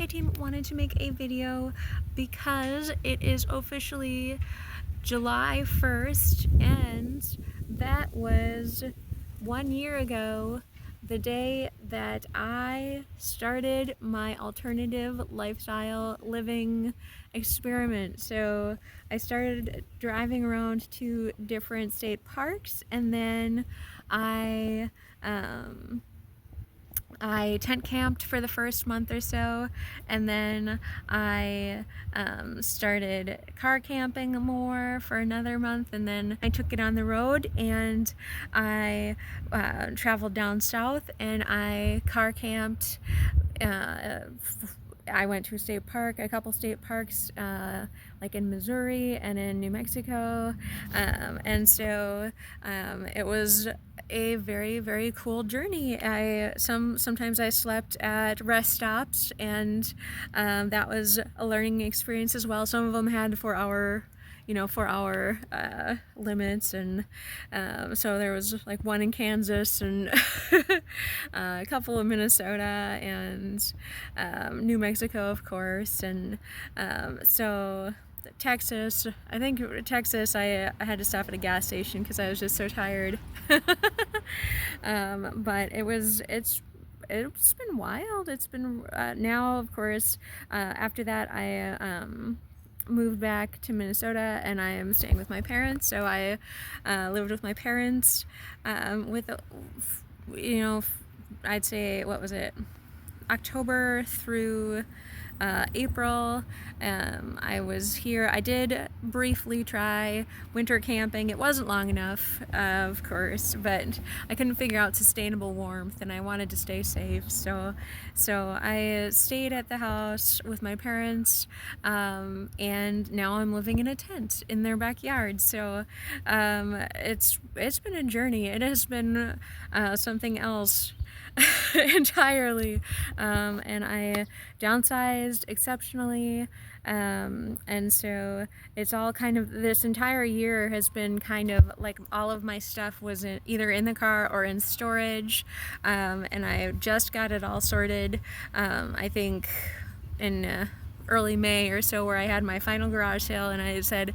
Hey team, wanted to make a video because it is officially July 1st and that was 1 year ago, the day that I started my alternative lifestyle living experiment. So I started driving around to different state parks, and then I tent camped for the first month or so, and then I started car camping more for another month, and then I took it on the road and I traveled down south and I car camped. I went to a couple state parks, like in Missouri and in New Mexico, and so it was a very, very cool journey. Sometimes I slept at rest stops, and that was a learning experience as well. Some of them had 4 hour limits, and so there was like one in Kansas and a couple in Minnesota and New Mexico, of course, and so Texas. I think Texas, I had to stop at a gas station because I was just so tired. But it's been wild. It's been now, of course, after that I moved back to Minnesota and I am staying with my parents. So I lived with my parents with, I'd say, what was it, October through April. I was here. I did briefly try winter camping. It wasn't long enough, of course, but I couldn't figure out sustainable warmth and I wanted to stay safe. So I stayed at the house with my parents, and now I'm living in a tent in their backyard. So it's been a journey. It has been something else entirely, and I downsized exceptionally, and so it's all kind of, this entire year has been kind of like all of my stuff was either in the car or in storage, and I just got it all sorted, I think in early May or so, where I had my final garage sale and I said,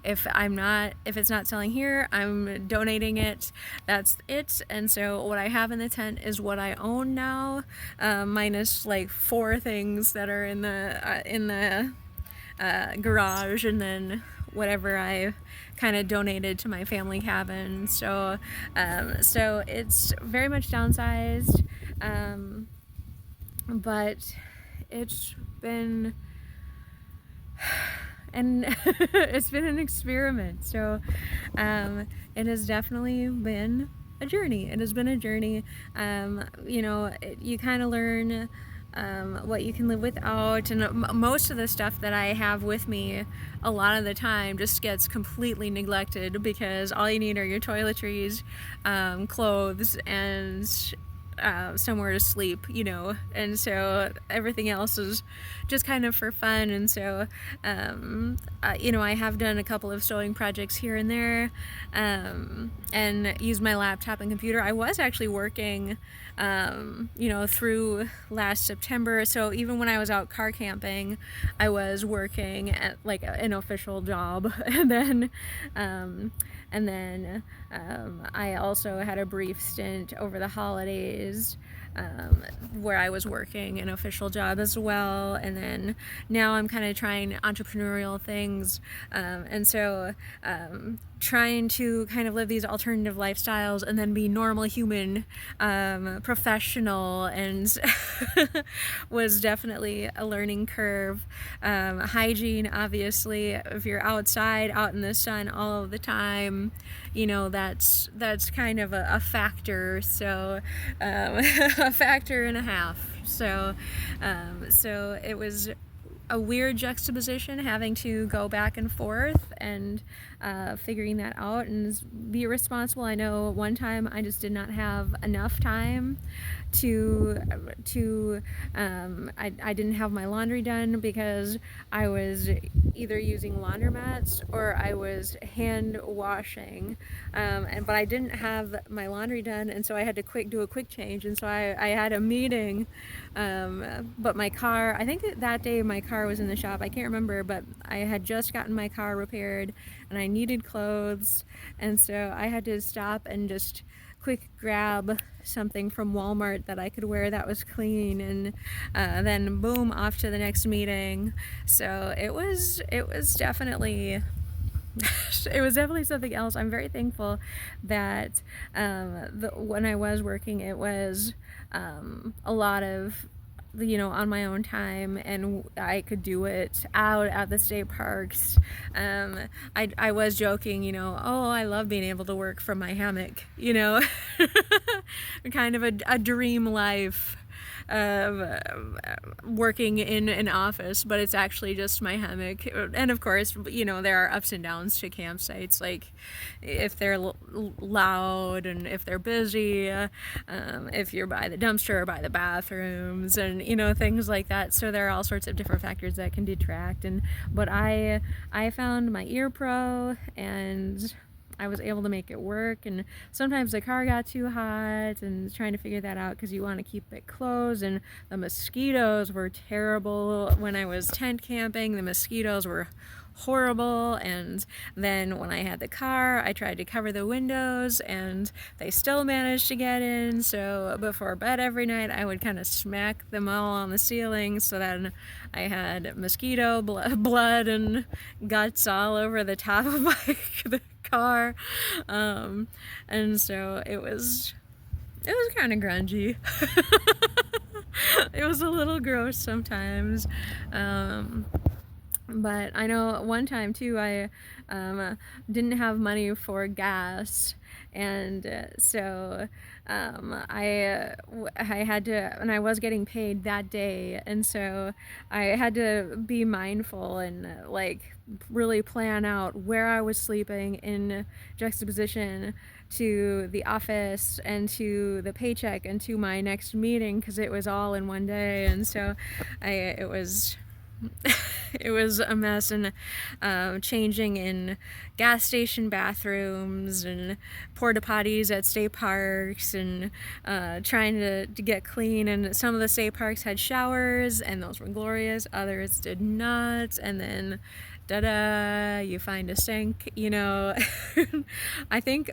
if it's not selling here, I'm donating it. That's it. And so what I have in the tent is what I own now, minus like 4 things that are in the garage, and then whatever I kind of donated to my family cabin. So it's very much downsized, but it's been and it's been an experiment. So it has definitely been a journey. It has been a journey. You kind of learn what you can live without, and most of the stuff that I have with me a lot of the time just gets completely neglected because all you need are your toiletries, clothes, and somewhere to sleep, and so everything else is just kind of for fun. And so I have done a couple of sewing projects here and there, and used my laptop and computer. I was actually working through last September, so even when I was out car camping, I was working at like an official job. And then I also had a brief stint over the holidays where I was working an official job as well. And then now I'm kind of trying entrepreneurial things. And so trying to kind of live these alternative lifestyles and then be normal human, professional, and was definitely a learning curve. Hygiene, obviously, if you're outside, out in the sun all of the time, that's kind of a factor. So a factor and a half. So it was a weird juxtaposition having to go back and forth and figuring that out and be responsible. I know one time I just did not have enough time I didn't have my laundry done because I was either using laundromats or I was hand washing, but I didn't have my laundry done, and so I had to do a quick change, and so I had a meeting, but my car, I think that day my car was in the shop, I can't remember, but I had just gotten my car repaired and I needed clothes, and so I had to stop and just quick grab something from Walmart that I could wear that was clean, and then boom, off to the next meeting. So it was definitely it was definitely something else. I'm very thankful that when I was working, it was a lot of, on my own time, and I could do it out at the state parks. I was joking, oh, I love being able to work from my hammock, kind of a dream life of working in an office, but it's actually just my hammock. And of course, there are ups and downs to campsites, like if they're loud and if they're busy, if you're by the dumpster or by the bathrooms, and things like that. So there are all sorts of different factors that can detract. But I found my ear pro, and I was able to make it work. And sometimes the car got too hot, and trying to figure that out because you want to keep it closed, and the mosquitoes were terrible when I was tent camping. The mosquitoes were horrible, and then when I had the car, I tried to cover the windows and they still managed to get in. So before bed every night, I would kind of smack them all on the ceiling, so then I had mosquito blood and guts all over the top of the car, and so it was kind of grungy. It was a little gross sometimes, but I know one time too, I didn't have money for gas, and so I had to, and I was getting paid that day, and so I had to be mindful and really plan out where I was sleeping in juxtaposition to the office and to the paycheck and to my next meeting, because it was all in one day. And so it was it was a mess, and changing in gas station bathrooms and porta potties at state parks, and trying to get clean. And some of the state parks had showers, and those were glorious, others did not, and then you find a sink, I think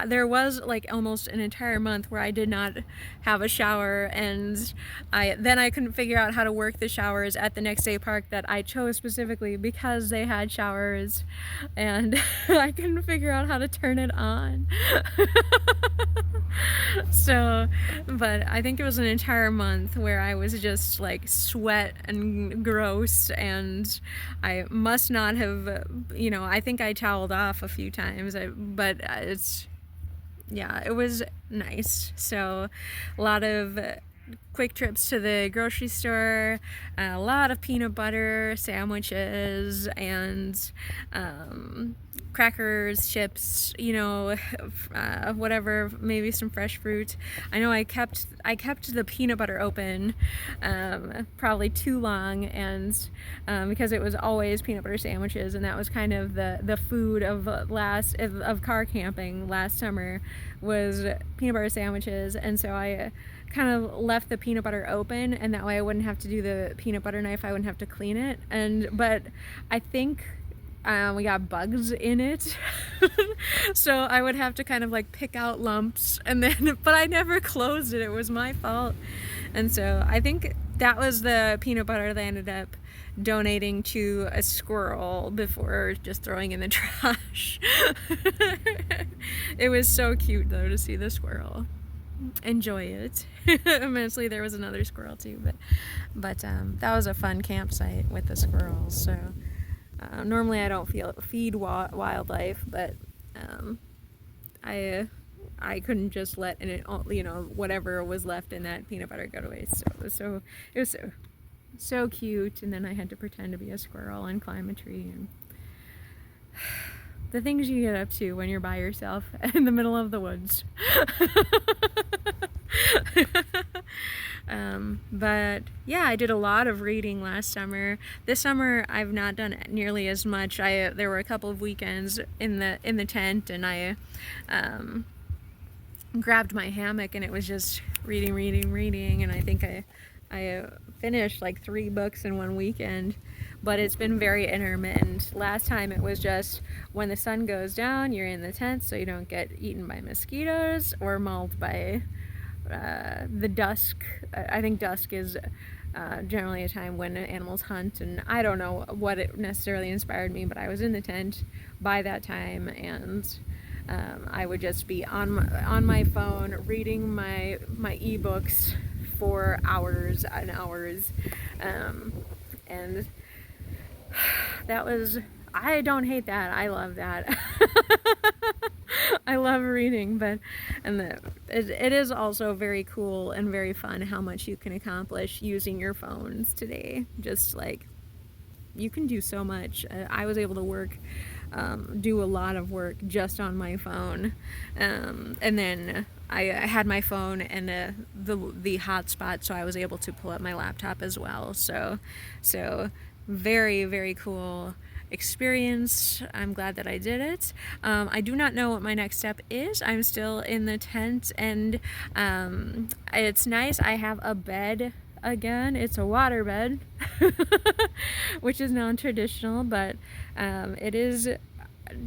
there was almost an entire month where I did not have a shower, and I couldn't figure out how to work the showers at the next day park that I chose specifically because they had showers, and I couldn't figure out how to turn it on. So, but I think it was an entire month where I was just sweat and gross, and I must not have, I think I toweled off a few times, but it was nice. So a lot of quick trips to the grocery store, a lot of peanut butter sandwiches, and crackers, chips, whatever, maybe some fresh fruit. I know I kept the peanut butter open probably too long, and because it was always peanut butter sandwiches, and that was kind of the food of car camping last summer, was peanut butter sandwiches. And so I kind of left the peanut butter open, and that way I wouldn't have to do the peanut butter knife, I wouldn't have to clean it. But I think we got bugs in it. So I would have to kind of pick out lumps, and then, but I never closed it. It was my fault. And so I think that was the peanut butter that I ended up donating to a squirrel before just throwing in the trash. It was so cute though to see the squirrel enjoy it. Eventually there was another squirrel too, but that was a fun campsite with the squirrels. So normally I don't feed wildlife, but I couldn't just let whatever was left in that peanut butter go to waste. So it was so cute, and then I had to pretend to be a squirrel and climb a tree, and the things you get up to when you're by yourself in the middle of the woods. But yeah, I did a lot of reading last summer. This summer I've not done nearly as much. There were a couple of weekends in the tent, and I grabbed my hammock and it was just reading, and I think I finished like 3 books in one weekend. But it's been very intermittent. Last time it was just when the sun goes down, you're in the tent so you don't get eaten by mosquitoes or mauled by the dusk. I think dusk is generally a time when animals hunt, and I don't know what it necessarily inspired me, but I was in the tent by that time, and I would just be on my phone reading my ebooks for hours and hours, and that was, I don't hate that. I love that. I love reading, but it is also very cool and very fun how much you can accomplish using your phones today. Just like, you can do so much. I was able to do a lot of work just on my phone, and then I had my phone and the hotspot, so I was able to pull up my laptop as well. So very, very cool experience. I'm glad that I did it. I do not know what my next step is. I'm still in the tent, and it's nice. I have a bed again. It's a water bed, which is non-traditional, but it is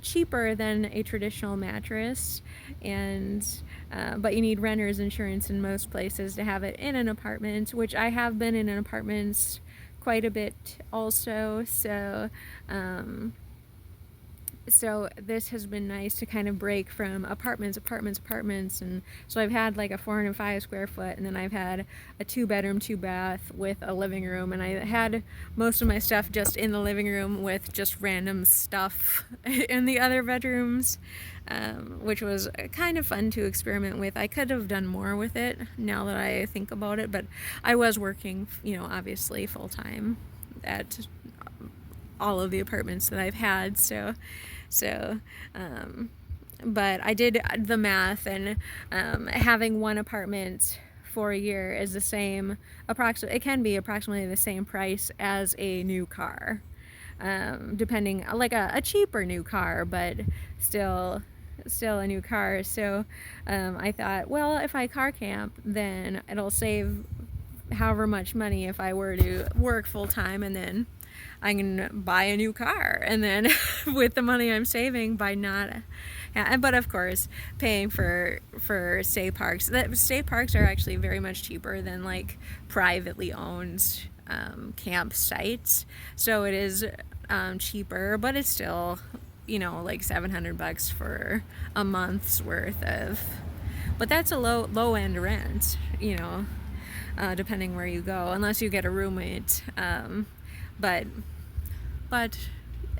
cheaper than a traditional mattress, and but you need renter's insurance in most places to have it in an apartment, which I have been in an apartment quite a bit also, so this has been nice to kind of break from apartments, and so I've had like a 405 square foot, and then I've had a 2-bedroom, 2-bath with a living room, and I had most of my stuff just in the living room with just random stuff in the other bedrooms, which was kind of fun to experiment with. I could have done more with it now that I think about it, but I was working, obviously full-time at all of the apartments that I've had, so but I did the math, and having one apartment for a year is the same, it can be approximately the same price as a new car, depending, like a cheaper new car, but still a new car. So I thought, well, if I car camp, then it'll save however much money if I were to work full-time, and then I can buy a new car, and then with the money I'm saving by not, but of course paying for state parks. State parks are actually very much cheaper than like privately owned campsites, so it is cheaper, but it's still like $700 for a month's worth of, but that's a low end rent, depending where you go, unless you get a roommate. But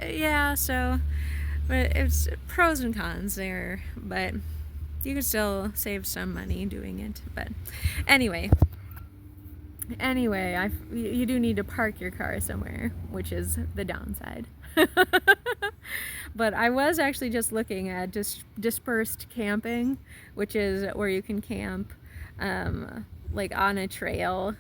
yeah, so it's pros and cons there, but you can still save some money doing it. But anyway, you do need to park your car somewhere, which is the downside. But I was actually just looking at dispersed camping, which is where you can camp like on a trail,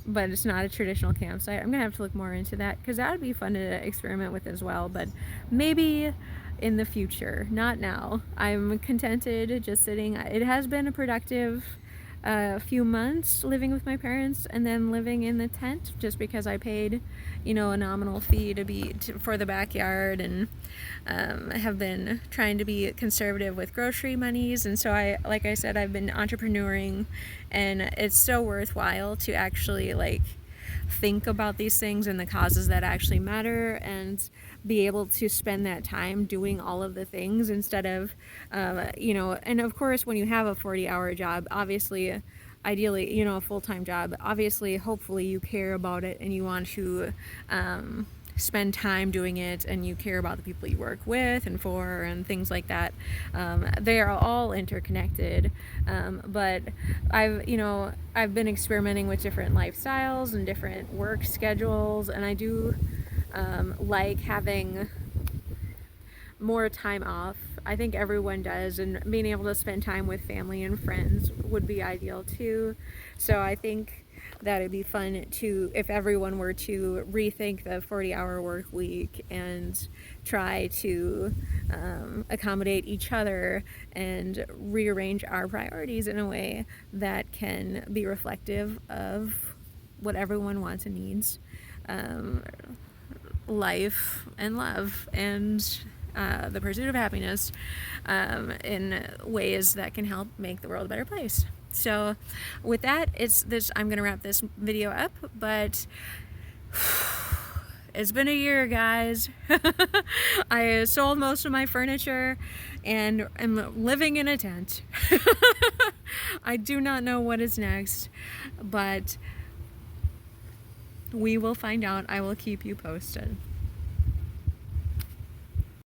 but it's not a traditional campsite. I'm gonna have to look more into that, because that would be fun to experiment with as well, but maybe in the future, not now. I'm contented just sitting. It has been a productive few months living with my parents and then living in the tent, just because I paid a nominal fee for the backyard, and have been trying to be conservative with grocery monies. And so like I said, I've been entrepreneuring, and it's so worthwhile to actually like think about these things and the causes that actually matter, and be able to spend that time doing all of the things instead of and of course when you have a 40-hour job, obviously, ideally, a full-time job, obviously, hopefully you care about it and you want to spend time doing it, and you care about the people you work with and for and things like that. They are all interconnected, but I've been experimenting with different lifestyles and different work schedules, and I do like having more time off I think everyone does, and being able to spend time with family and friends would be ideal too. So I think that it'd be fun to, if everyone were to rethink the 40-hour work week and try to accommodate each other and rearrange our priorities in a way that can be reflective of what everyone wants and needs, life and love and the pursuit of happiness, in ways that can help make the world a better place. So with that, I'm gonna wrap this video up, but it's been a year, guys. I sold most of my furniture and am living in a tent. I do not know what is next, but we will find out. I will keep you posted.